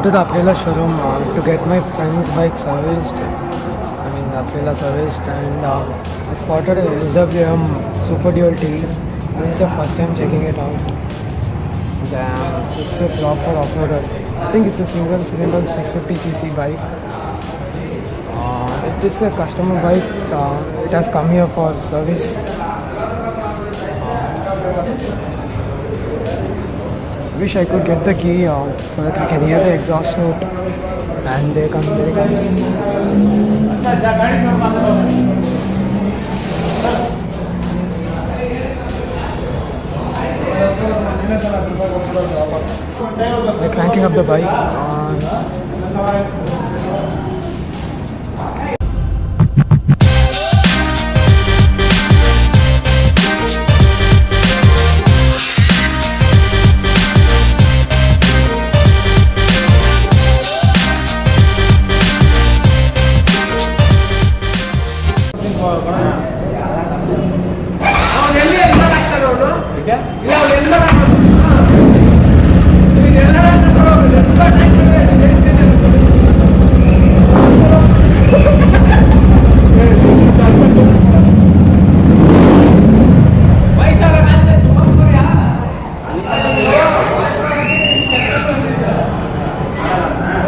to the Aprila showroom to get my friend's bike serviced. I mean, the Aprila serviced, and I spotted a SWM Superdual TV. This is the first time checking it out. Damn, it's a proper off-roader. I think it's a single cylinder 650cc bike. It's a customer bike. It has come here for service. Wish I could get the key so that we can hear the exhaust note. And there comes. They're cranking up the bike.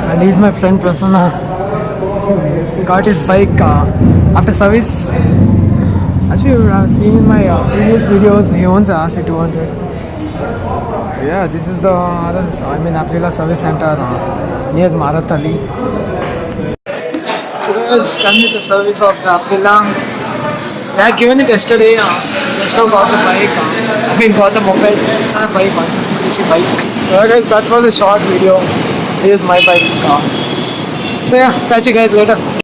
And he's my friend Prasanna. Got his bike after service. Actually, you have seen in my previous videos, he owns a RC200. Yeah, this is the Aprila service center near Maratali. So guys, done with the service of the Aprila. I had given it yesterday. Just now got the bike. Got the moped and bike, 150cc bike. So guys, that was a short video. Here's my bike. So yeah, catch you guys later.